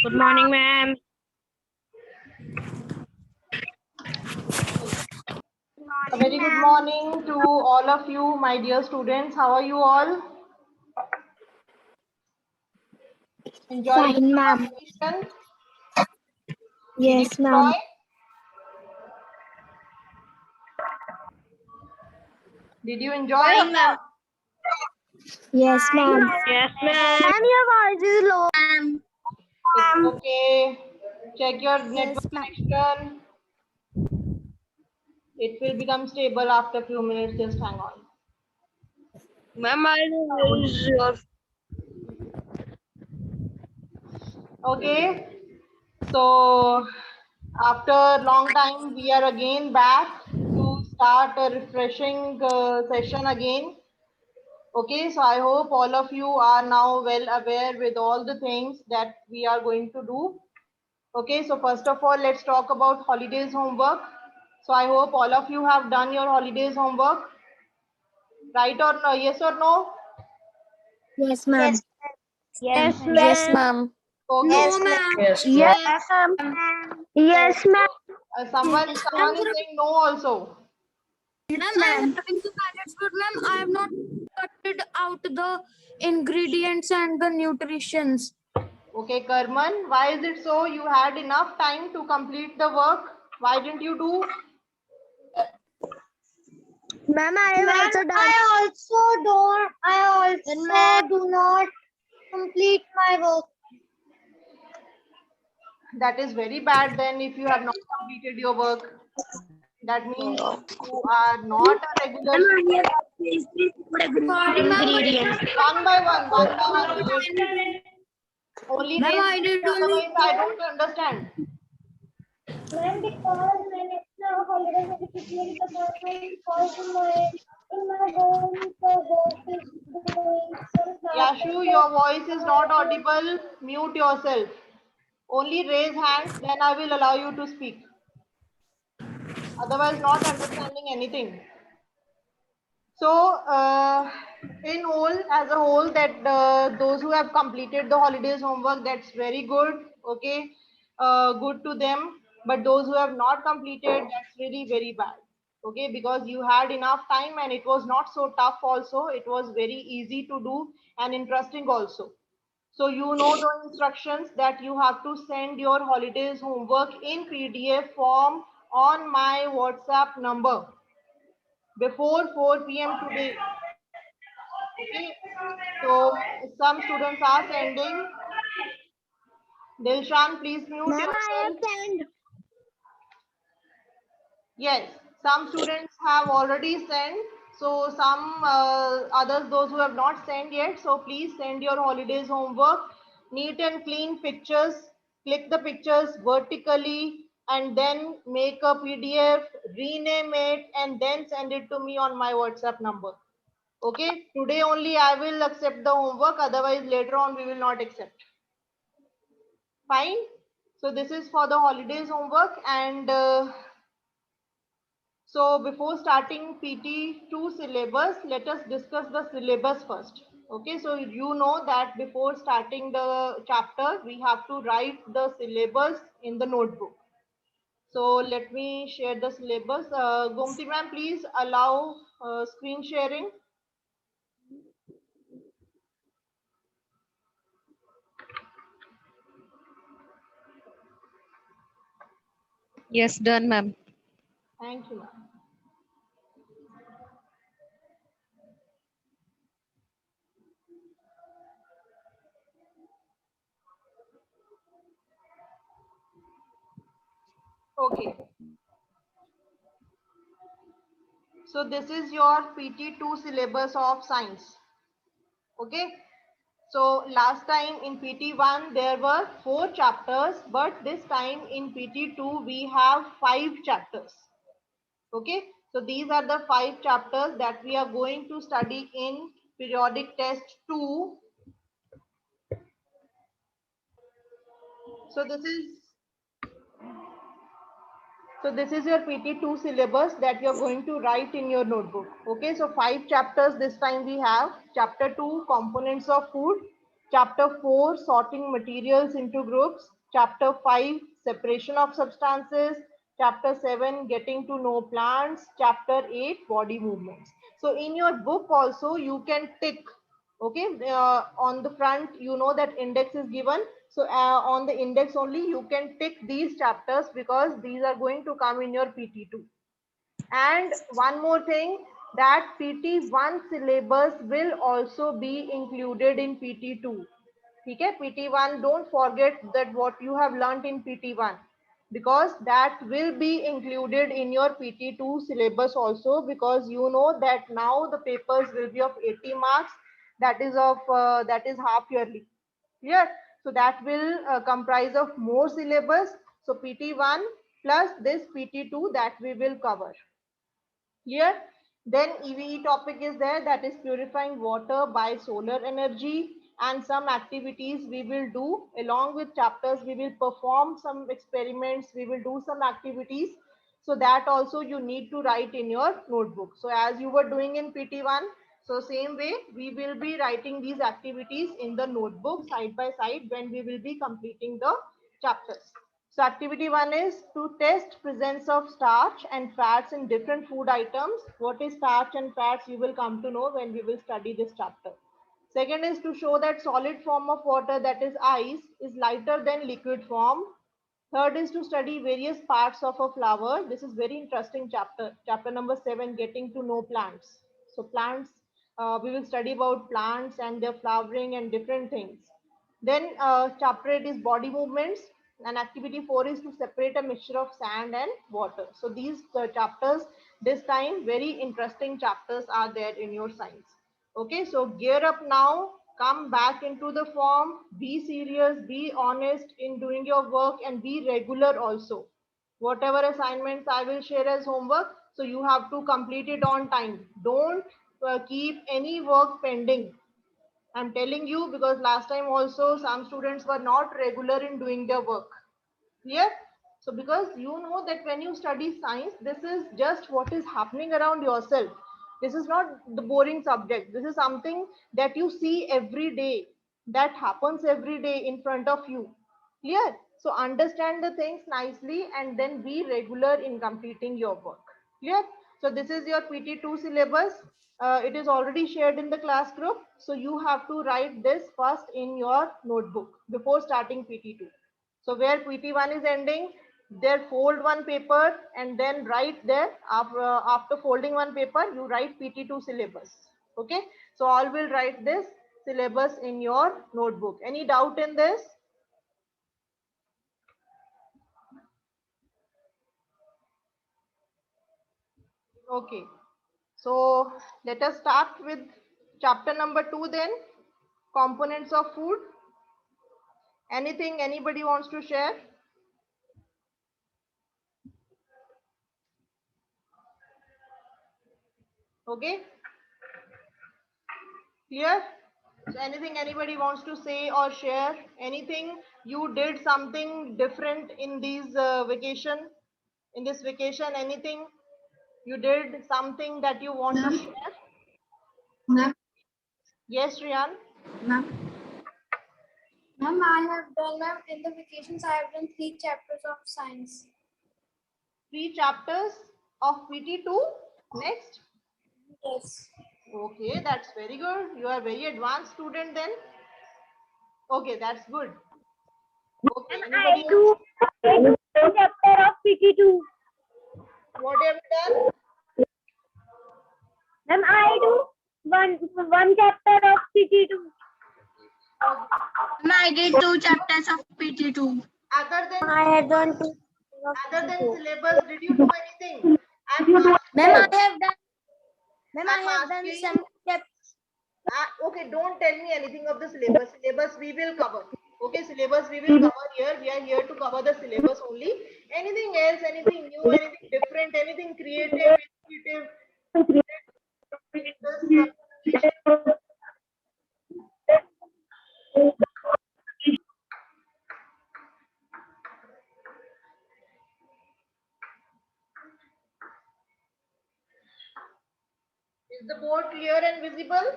Good morning, ma'am. A very good morning to all of you, my dear students. How are you all? Enjoyed the Fine, ma'am. vacation? Yes, Did you ma'am. enjoy? Did you enjoy? Fine, ma'am. Yes, ma'am. Yes, ma'am. Ma'am, your voice is low. It's okay. Check your network Yes, ma'am. connection. It will become stable after a few minutes. Just hang on. Ma'am, I'll use your. Okay. So after a long time, we are again back to start a refreshing session again. Okay, so I hope all of you are now well aware with all the things that we are going to do. Okay, so first of all, let's talk about holidays homework. So I hope all of you have done your holidays homework, right or no? Yes or no? Yes, ma'am. Yes, Yes, ma'am. Okay. Yes, ma'am. Yes, ma'am. Someone is saying no also. Ma'am, I have not cutted out the ingredients and the nutritions. Okay, Karman, why is it so? You had enough time to complete the work. Why didn't you do? Ma'am, I have also done. I also do not complete my work. That is very bad then if you have not completed your work. That means you are not a regular student. Ingredients. One by one. Only Ma'am, raise I did hand, only otherwise I don't understand. ma'am, because when it's a holiday certificate, the government calls in my home, the work is doing some Yashu, classes. your voice is not audible. Mute yourself. Only raise hands, then I will allow you to speak. Otherwise, not understanding anything. So, in whole, as a whole, that those who have completed the holidays homework, that's very good. Okay, good to them. But those who have not completed, that's really very bad. Okay, because you had enough time and it was not so tough. Also, it was very easy to do and interesting also. So you know the instructions that you have to send your holidays homework in PDF form on my WhatsApp number before 4 p.m. today. Okay, so some students are sending. Dilshan, please mute Ma'am, I have yourself. sent. Yes, some students have already sent. So some others, those who have not sent yet. So please send your holidays homework. Neat and clean pictures. Click the pictures vertically and then make a PDF, rename it, and then send it to me on my WhatsApp number. Okay, today only I will accept the homework, otherwise later on we will not accept. Fine. So this is for the holidays homework, and so before starting PT2 syllabus, let us discuss the syllabus first. Okay, so you know that before starting the chapter, we have to write the syllabus in the notebook. So let me share the syllabus. Gomti ma'am, please allow screen sharing. Yes, done, ma'am. Thank you, ma'am. Okay. So this is your PT2 syllabus of science. Okay. So last time in PT1 there were 4 chapters, but this time in PT2 we have 5 chapters. Okay. So these are the 5 chapters that we are going to study in periodic test 2. So this is your PT2 syllabus that you're going to write in your notebook. Okay, so 5 chapters this time we have. Chapter 2, components of food. Chapter 4, sorting materials into groups. Chapter 5, separation of substances. Chapter 7, getting to know plants. Chapter 8, body movements. So in your book also you can tick, okay, on the front you know that index is given. So on the index only you can tick these chapters because these are going to come in your PT2. And one more thing, that PT1 syllabus will also be included in PT2. Okay, PT1, don't forget that what you have learnt in PT1, because that will be included in your PT2 syllabus also, because you know that now the papers will be of 80 marks, that is half yearly. Clear? So that will comprise of more syllabus. So PT1 plus this PT2 that we will cover. Clear? Then EVE topic is there, that is purifying water by solar energy, and some activities we will do along with chapters. We will perform some experiments, we will do some activities. So that also you need to write in your notebook. So as you were doing in PT1, so same way we will be writing these activities in the notebook side by side when we will be completing the chapters. So activity 1 is to test presence of starch and fats in different food items. What is starch and fats you will come to know when we will study this chapter. Second is to show that solid form of water, that is ice, is lighter than liquid form. Third is to study various parts of a flower. This is very interesting chapter. Chapter number 7, getting to know plants. So plants, we will study about plants and their flowering and different things. Then chapter 8 is body movements, and activity 4 is to separate a mixture of sand and water. So these chapters, this time very interesting chapters are there in your science. Okay, so gear up now, come back into the form, be serious, be honest in doing your work, and be regular also. Whatever assignments I will share as homework, so you have to complete it on time. Don't keep any work pending. I'm telling you because last time also some students were not regular in doing their work. Clear? So because you know that when you study science, this is just what is happening around yourself. This is not the boring subject. This is something that you see every day, that happens every day in front of you. Clear? So understand the things nicely and then be regular in completing your work. Clear? So this is your PT2 syllabus. It is already shared in the class group. So you have to write this first in your notebook before starting PT2. So where PT1 is ending, there fold one paper and then write there. After folding one paper, you write PT2 syllabus. Okay. So all will write this syllabus in your notebook. Any doubt in this? Okay. So let us start with chapter number 2 then. Components of food. Anything anybody wants to share? Okay. Clear? So anything anybody wants to say or share? Anything you did something different in these vacation? In this vacation, anything you did something that you want to share? Ma'am, Yes, Rian. ma'am, ma'am, I have done, ma'am, in the vacations, I have done 3 chapters of science. 3 chapters of PT2. Next. Yes. Okay, that's very good. You are very advanced student then. Okay, that's good. Okay, anybody else? chapter of PT2. What have you done? Ma'am, I do one chapter of PT2. Ma'am, I did 2 chapters of PT2. Other than I had done two. other than syllabus, did you do anything? I'm asking. Ma'am, I have done. Ma'am, I I'm have done asking. some chapters. Okay, don't tell me anything of the syllabus. Syllabus we will cover. Okay, syllabus we will cover here. We are here to cover the syllabus only. Anything else, anything new, anything different, anything creative, innovative in this vacation? Is the board clear and visible?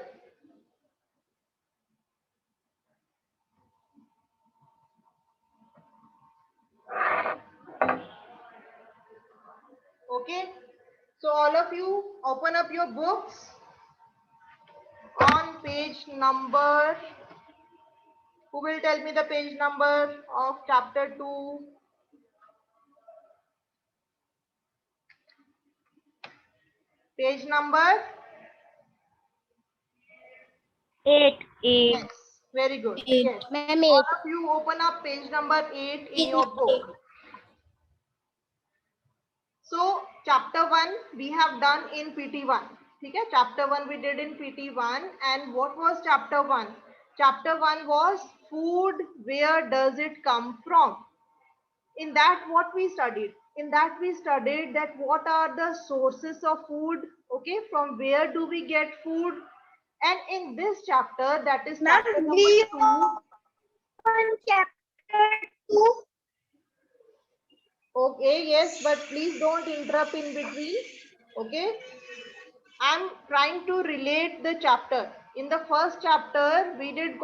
Okay, so all of you open up your books on page number, who will tell me the page number of chapter 2? Page number? 8. Yes, very good. Yes. Ma'am, All of you open up page number 8 in your book. So chapter 1 we have done in PT1. Okay, chapter 1 we did in PT1. And what was chapter 1? Chapter 1 was food, where does it come from? In that what we studied? In that we studied that what are the sources of food, okay, from where do we get food? And in this chapter, that is chapter number 2. chapter 2. Okay, yes, but please don't interrupt in between. Okay, I'm trying to relate the chapter. In the first chapter, we did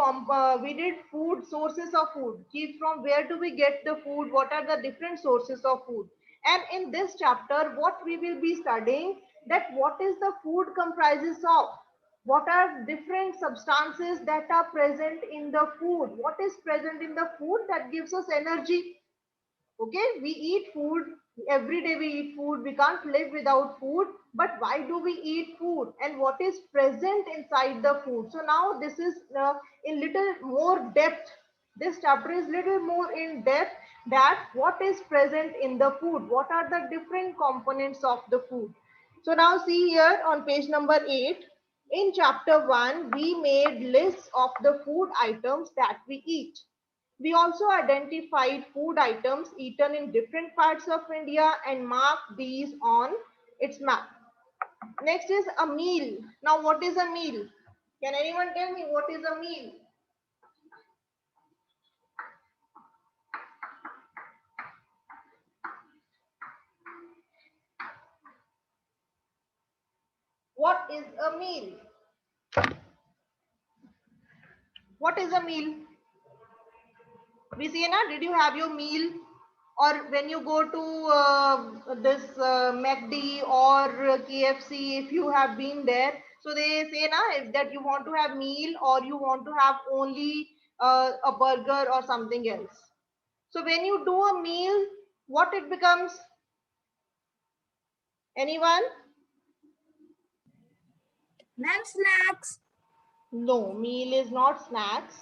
food, sources of food. Keep from where do we get the food? What are the different sources of food? And in this chapter, what we will be studying, that what is the food comprises of? What are different substances that are present in the food? What is present in the food that gives us energy? Okay, we eat food every day. We eat food. We can't live without food. But why do we eat food, and what is present inside the food? So now this is in little more depth. This chapter is little more in depth, that what is present in the food, what are the different components of the food. So now see here on page number 8. In chapter 1 we made lists of the food items that we eat. We also identified food items eaten in different parts of India and marked these on its map. Next is a meal. Now, what is a meal? Can anyone tell me what is a meal? What is a meal? What is a meal? Visena, did you have your meal? Or when you go to this McD or KFC, if you have been there, so they say na, that you want to have meal or you want to have only a burger or something else. So when you do a meal, what it becomes? Anyone? Ma'am, snacks. No, meal is not snacks.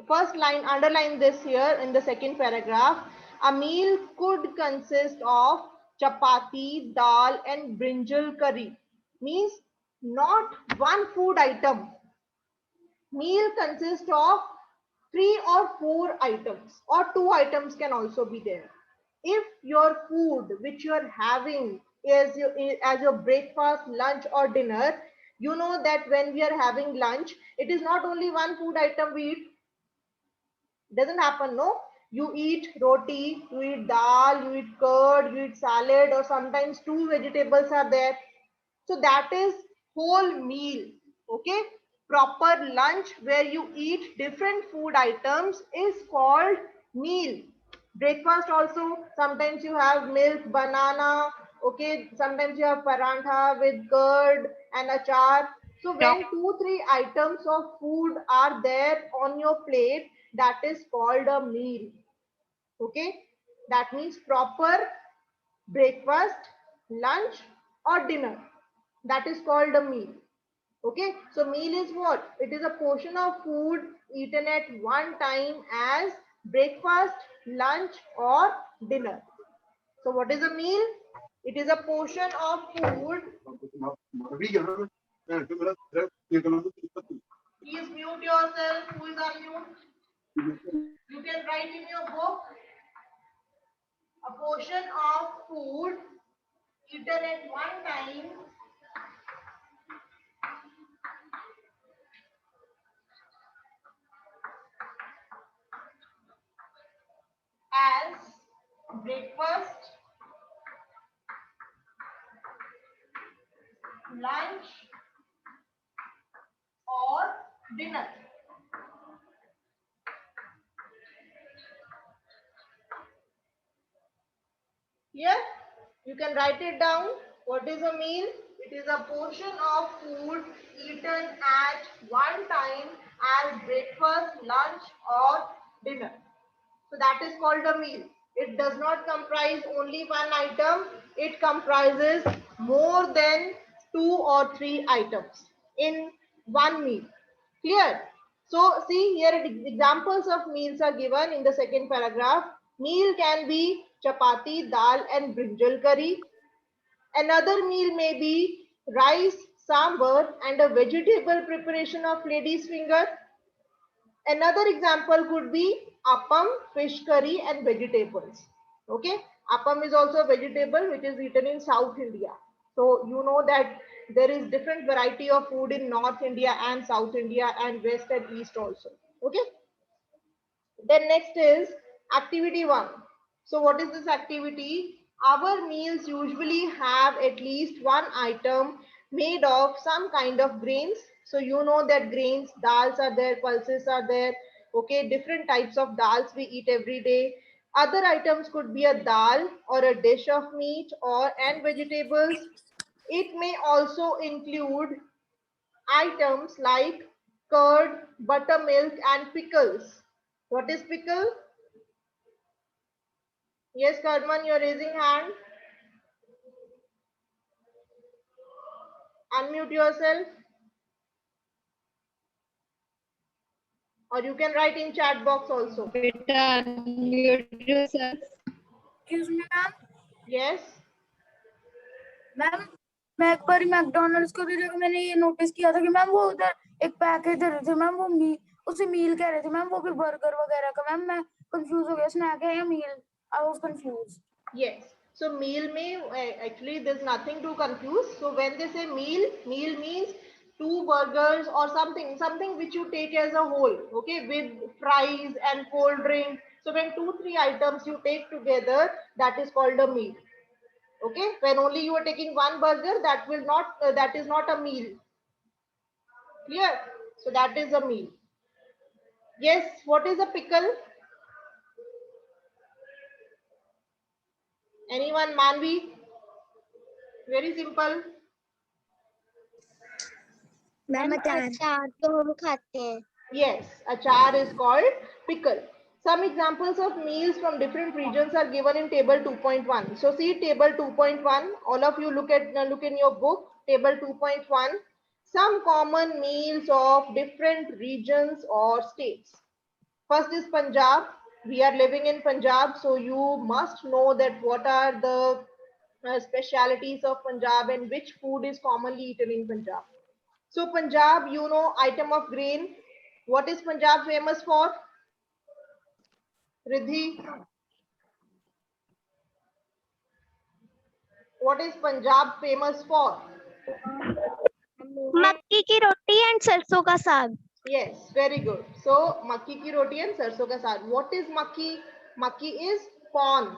First line, underline this here in the second paragraph. A meal could consist of chapati, dal, and brinjal curry. Means not one food item. Meal consists of 3 or 4 items, or 2 items can also be there. If your food which you are having is as your breakfast, lunch, or dinner, you know that when we are having lunch, it is not only one food item we eat. Doesn't happen, no? You eat roti, you eat dal, you eat curd, you eat salad, or sometimes 2 vegetables are there. So that is whole meal. Okay, proper lunch where you eat different food items is called meal. Breakfast also, sometimes you have milk, banana. Okay, sometimes you have parantha with curd and achar. So Yeah. when 2-3 items of food are there on your plate, that is called a meal. Okay, that means proper breakfast, lunch, or dinner. That is called a meal. Okay, so meal is what? It is a portion of food eaten at one time as breakfast, lunch, or dinner. So what is a meal? It is a portion of food. Please mute yourself. Who is on mute? You can write in your book a portion of food eaten at one time as breakfast, lunch, or dinner. Here, You can write it down. What is a meal? It is a portion of food eaten at one time as breakfast, lunch, or dinner. So that is called a meal. It does not comprise only one item. It comprises more than 2 or 3 items in one meal. Clear? So see here examples of meals are given in the second paragraph. Meal can be chapati, dal and brinjal curry. Another meal may be rice, sambar and a vegetable preparation of lady's finger. Another example could be appam, fish curry and vegetables. Okay, appam is also a vegetable which is eaten in South India. So you know that there is different variety of food in North India and South India and West and East also. Okay. Then next is activity 1. So what is this activity? Our meals usually have at least one item made of some kind of grains. So you know that grains, dals are there, pulses are there. Okay, different types of dals we eat every day. Other items could be a dal or a dish of meat or and vegetables. It may also include items like curd, buttermilk and pickles. What is pickle? Yes, Karman, you're raising hand. Unmute yourself. Or you can write in chat box also. Beta, mute yourself. Excuse me, ma'am. Yes. Ma'am मैं एक बार McDonald's को भी मैंने ये notice किया था कि ma'am वो उधर एक पैकेज दे रहे थे मैम वो उसे मील कह रहे थे मैम वो भी बर्गर वगैरह का मैम मैं कंफ्यूज हो गया स्नैक है या meal I was confuse Yes. So meal may actually there's nothing to confuse. So when they say meal, meal means 2 burgers or something which you take as a whole. Okay, with fries and cold drink. So when 2-3 items you take together, that is called a meal. Okay, when only you are taking one burger, that will not that is not a meal. Clear? So that is a meal. Yes, what is a pickle? Anyone? Manvi? Very simple. Ma'am अचार तो हम खाते हैं. Yes, achar is called pickle. Some examples of meals from different regions are given in table 2.1. So see table 2.1. All of you look in your book. Table 2.1. Some common meals of different regions or states. First is Punjab. We are living in Punjab, so you must know that what are the specialities of Punjab and which food is commonly eaten in Punjab. So Punjab, you know, item of grain. What is Punjab famous for? Riddhi. What is Punjab famous for? मक्की की रोटी and सरसों का साग. Yes, very good. So makki ki roti and sarson ka saag. What is makki? Makki is corn.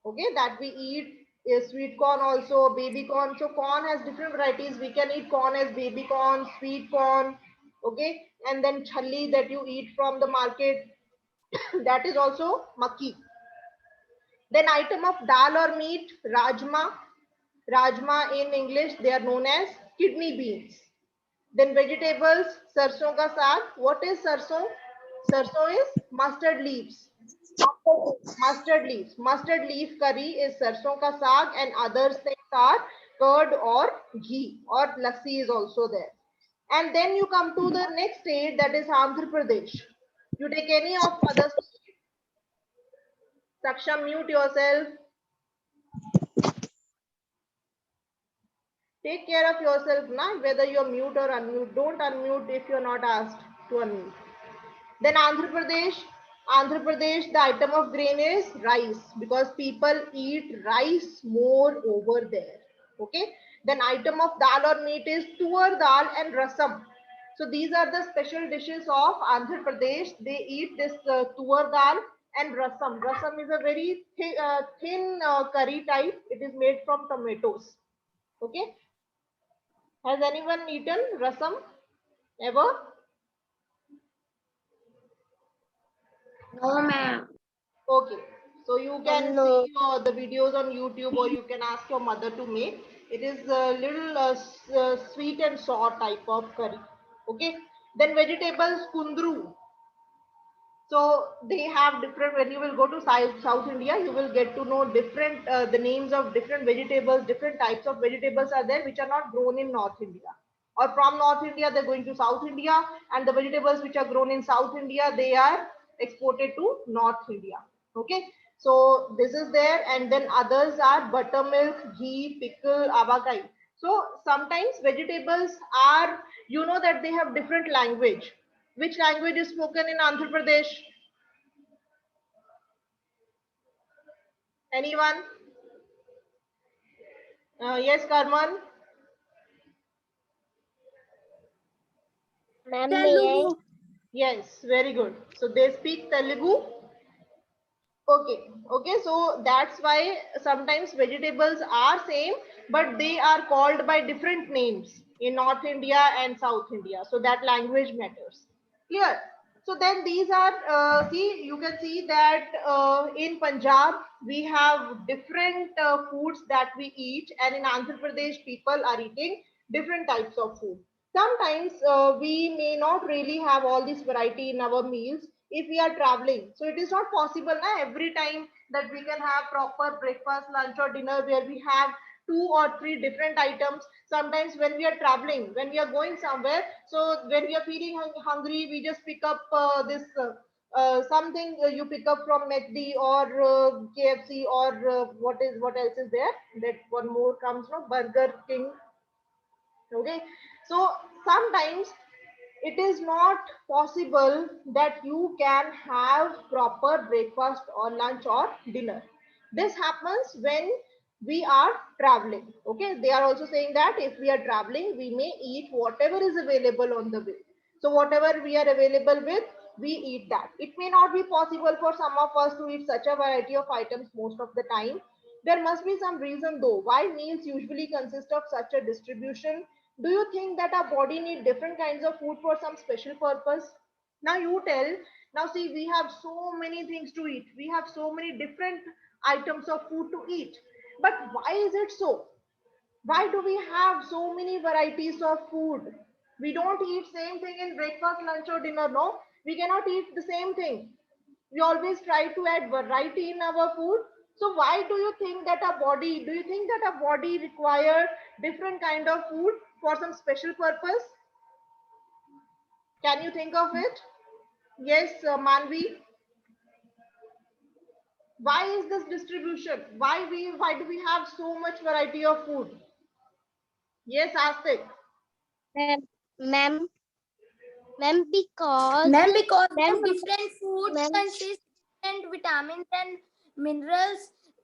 Okay, that we eat is sweet corn also, baby corn. So corn has different varieties. We can eat corn as baby corn, sweet corn. Okay, and then challi that you eat from the market. That is also makki. Then item of dal or meat, rajma. Rajma in English, they are known as kidney beans. Then vegetables, sarson ka saag. What is sarson? Sarson is mustard leaves. Mustard leaves. Mustard leaf curry is sarson ka saag, and others things are curd or ghee or lassi is also there. And then you come to the next state, that is Andhra Pradesh. You take any of other state. Saksham, mute yourself. Take care of yourself, na? Whether you're mute or unmute. Don't unmute if you're not asked to unmute. Then Andhra Pradesh, the item of grain is rice because people eat rice more over there. Okay. Then item of dal or meat is tuar dal and rasam. So these are the special dishes of Andhra Pradesh. They eat this tuar dal and rasam. Rasam is a very thin curry type. It is made from tomatoes. Okay. Has anyone eaten rasam ever? No, ma'am. Okay. So So you can see the videos on YouTube, or you can ask your mother to make. It is a little sweet and sour type of curry. Okay. Then vegetables, kundru. So they have different. When you will go to South India, you will get to know different the names of different vegetables. Different types of vegetables are there which are not grown in North India, or from North India they're going to South India, and the vegetables which are grown in South India, they are exported to North India. Okay, so this is there, and then others are buttermilk, ghee, pickle, avakai. So sometimes vegetables are, you know, that they have different language. Which language is spoken in Andhra Pradesh? Anyone? Yes, Karman? Ma'am, Telugu. Yes, very good. So they speak Telugu. Okay, okay, so that's why sometimes vegetables are same, but they are called by different names in North India and South India. So that language matters. Clear? So then these are, see, you can see that in Punjab, we have different foods that we eat, and in Andhra Pradesh, people are eating different types of food. Sometimes we may not really have all this variety in our meals if we are traveling. So it is not possible every time that we can have proper breakfast, lunch, or dinner where we have 2 or 3 different items. Sometimes when we are traveling, when we are going somewhere, so when we are feeling hungry, we just pick up this something you pick up from McD or KFC, or what else is there? That one more comes from Burger King. Okay, so sometimes it is not possible that you can have proper breakfast or lunch or dinner. This happens when we are traveling. Okay, they are also saying that if we are traveling, we may eat whatever is available on the way. So whatever we are available with, we eat that. It may not be possible for some of us to eat such a variety of items most of the time. There must be some reason though why meals usually consist of such a distribution. Do you think that our body need different kinds of food for some special purpose? Now you tell. Now see, we have so many things to eat. We have so many different items of food to eat. But why is it so? Why do we have so many varieties of food? We don't eat same thing in breakfast, lunch, or dinner. No, we cannot eat the same thing. We always try to add variety in our food. So why do you think that our body, do you think that our body require different kind of food for some special purpose? Can you think of it? Yes, Manvi. Why is this distribution? Why do we have so much variety of food? Yes, Astik. ma'am, ma'am, because Ma'am, because ma'am, different foods ma'am, consist different vitamins and minerals,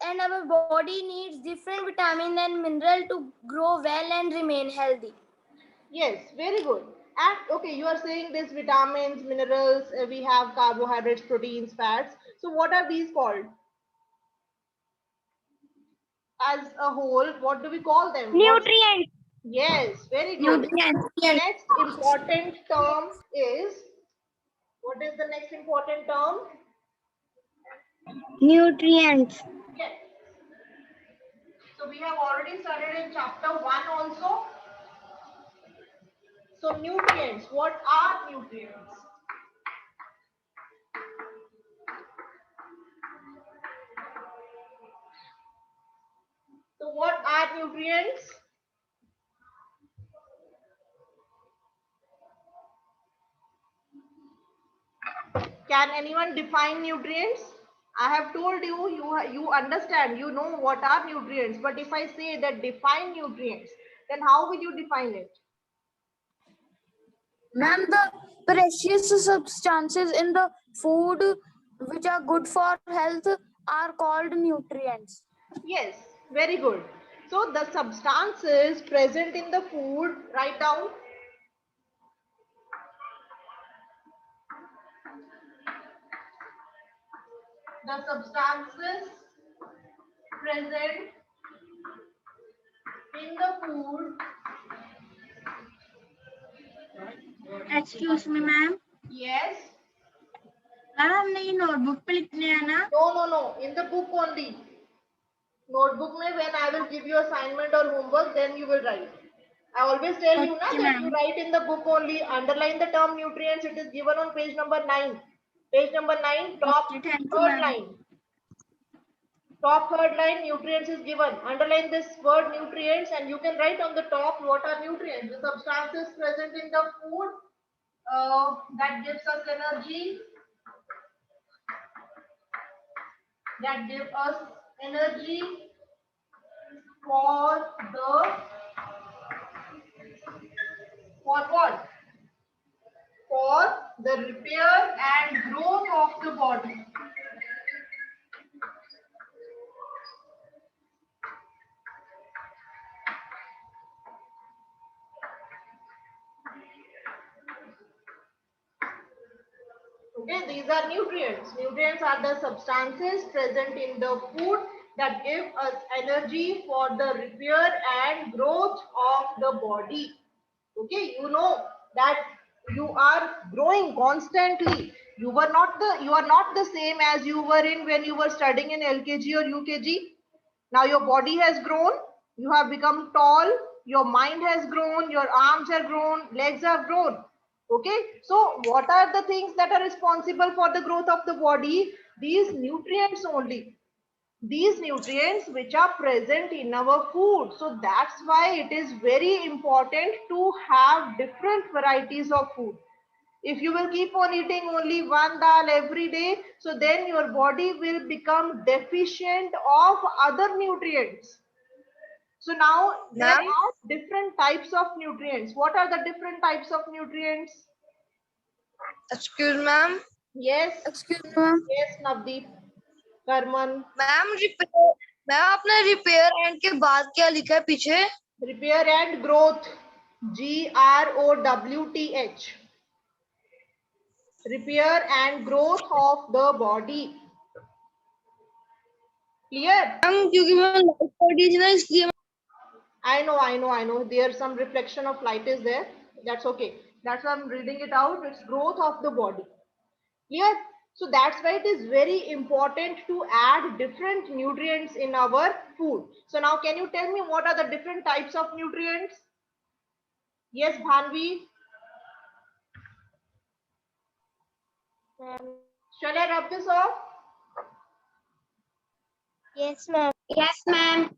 and our body needs different vitamin and mineral to grow well and remain healthy. Yes, very good. And okay, you are saying this vitamins, minerals, we have carbohydrates, proteins, fats. So what are these called? As a whole, what do we call them? What? Nutrients. Yes, very good. Nutrients. Next important term is, what is the next important term? Nutrients. Yes. So we have already started in chapter 1 also. So nutrients, what are nutrients? So what are nutrients? Can anyone define nutrients? I have told you, you understand, you know what are nutrients. But if I say that define nutrients, then how will you define it? Ma'am, the precious substances in the food which are good for health are called nutrients. Yes, very good. So the substances present in the food, write down. The substances present in the food. Excuse me, ma'am. Yes. Ma'am हमने ये notebook पे लिखने हैं ना? No. In the book only. Notebook mein when I will give you assignment or homework, then you will write. I always tell you na Okay, that you ma'am. write in the book only. Underline the term nutrients. It is given on page number 9. Page number 9, top Okay, thank you, third ma'am. line. Top third line, nutrients is given. Underline this word nutrients and you can write on the top what are nutrients. The substances present in the food that gives us energy. That give us energy for what? For the repair and growth of the body. Okay, these are nutrients. Nutrients are the substances present in the food that give us energy for the repair and growth of the body. Okay, you know that you are growing constantly. You are not the same as you were in when you were studying in LKG or UKG. Now your body has grown, you have become tall, your mind has grown, your arms have grown, legs have grown. Okay, so what are the things that are responsible for the growth of the body? These nutrients only. These nutrients which are present in our food. So that's why it is very important to have different varieties of food. If you will keep on eating only one dal every day, so then your body will become deficient of other nutrients. So now there are different types of nutrients. What are the different types of nutrients? Excuse ma'am. Yes. Excuse me, ma'am. Yes, Navdeep. Karman. Ma'am repair ma'am आपने repair and के बाद क्या लिखा है पीछे? Repair and growth. GROWTH. Repair and growth of the body. Clear? Ma'am क्योंकि मैं light पढ़ी थी ना इसलिए I know. There's some reflection of light is there. That's okay. That's why I'm reading it out. It's growth of the body. Clear? So that's why it is very important to add different nutrients in our food. So now can you tell me what are the different types of nutrients? Yes, Bhanvi. Shall I rub this off? Yes, ma'am. Yes, ma'am.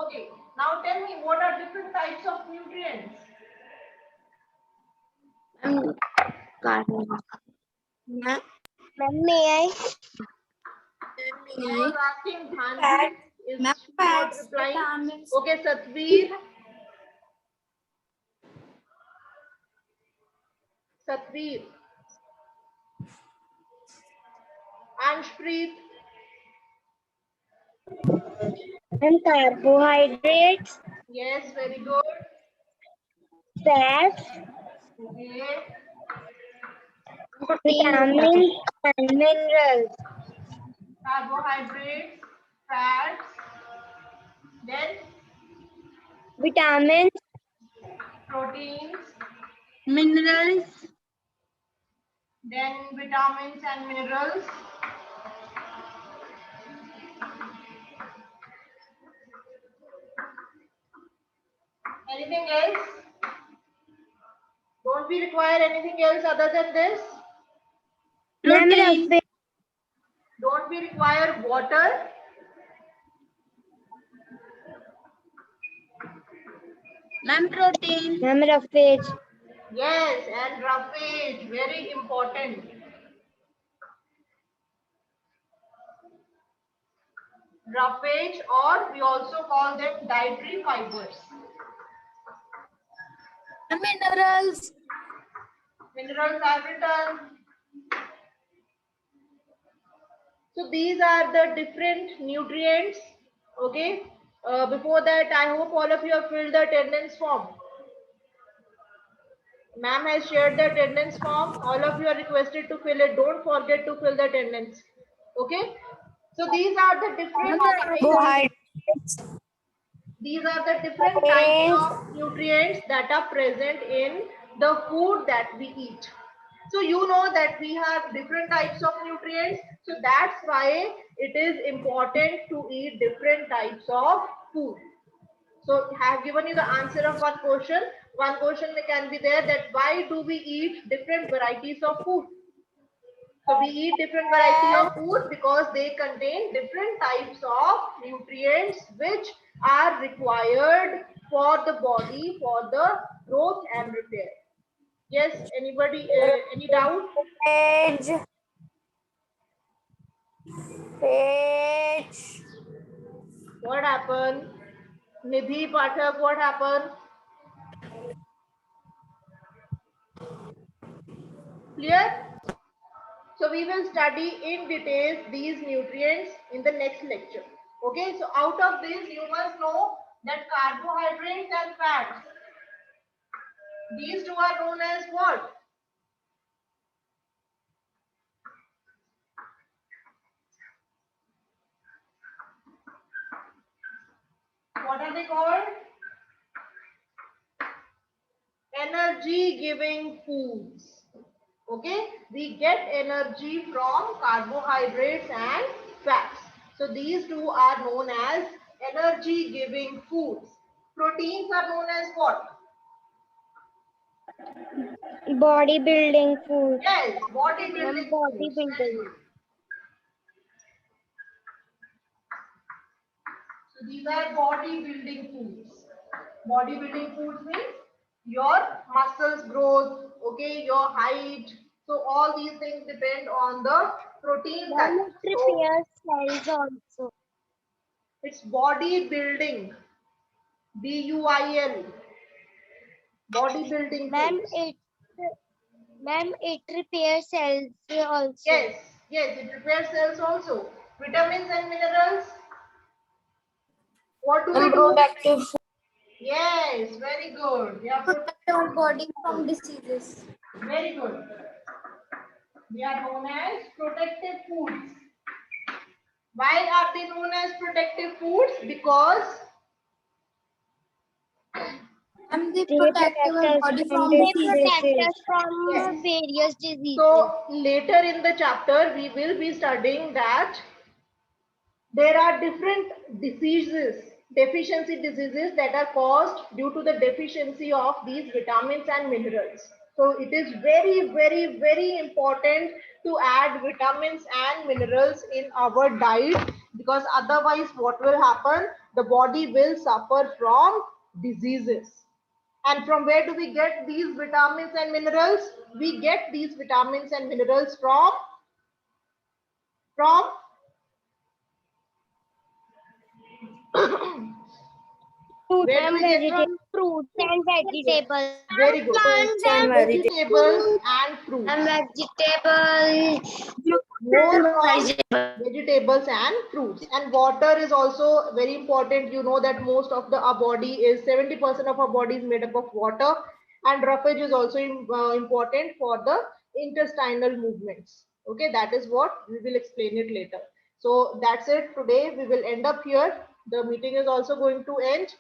Okay. Now tell me what are different types of nutrients? Ma'am, may I? I was asking Bhanvi. Is she not replying? Okay, Satveer. Anshpreet. And carbohydrates, Yes, very good. fats, Okay. vitamins, and minerals. Carbohydrates, fats, then Vitamins, proteins, Minerals. then vitamins and minerals. Anything else? Don't we require anything else other than this? protein, Don't we require water? Ma'am, protein. roughage, Yes, and roughage, very important. Roughage, or we also call them dietary fibers. Minerals. Minerals are written. So these are the different nutrients. Okay. Before that, I hope all of you have filled the attendance form. Ma'am has shared the attendance form. All of you are requested to fill it. Don't forget to fill the attendance. Okay. So these are the different types. These are the different types of nutrients that are present in the food that we eat. So you know that we have different types of nutrients. So that's why it is important to eat different types of food. So I have given you the answer of one question. One question can be there that why do we eat different varieties of food? So we eat different variety of food because they contain different types of nutrients which are required for the body for the growth and repair. Yes, anybody, any doubt? Page. What happened? Nidhi Pathak, what happened? Clear? So we will study in details these nutrients in the next lecture. Okay, so out of this you must know that carbohydrates and fats, these two are known as what? What are they called? Energy giving foods. Okay, we get energy from carbohydrates and fats. So these two are known as energy giving foods. Proteins are known as what? Bodybuilding food. Yes, bodybuilding foods. Bodybuilding. So these are bodybuilding foods. Bodybuilding foods means your muscles growth, okay, your height. So all these things depend on the protein that. Ma'am, it So repairs cells also. it's bodybuilding, BUIL, bodybuilding Ma'am, foods. it repairs cells also. Yes, yes, it repairs cells also. Vitamins and minerals. What do we do? Protective Yes, very good. They are protecting our body from diseases. very good. They are known as protective foods. Why are they known as protective foods? Because And they They protect protect our us body from from diseases. Yes. Various diseases. so later in the chapter we will be studying that there are different diseases, deficiency diseases that are caused due to the deficiency of these vitamins and minerals. So it is very, very, very important to add vitamins and minerals in our diet because otherwise what will happen? The body will suffer from diseases. And from where do we get these vitamins and minerals? We get these vitamins and minerals from Fruits where do we get from? fruits and vegetables. Very good. Vegetables and fruits. Vegetables. More from vegetables and fruits. And water is also very important. You know that most of our body is 70% of our body is made up of water, and roughage is also important for the intestinal movements. Okay, that is what we will explain it later. So that's it today. We will end up here. The meeting is also going to end.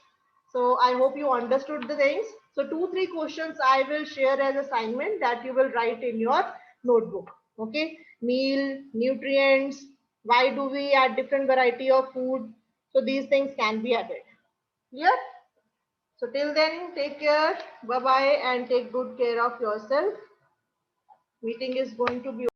So I hope you understood the things. So 2-3 questions I will share as assignment that you will write in your notebook. Okay, meal, nutrients, why do we add different variety of food? So these things can be added. Clear? So till then, take care. Bye bye and take good care of yourself. Meeting is going to be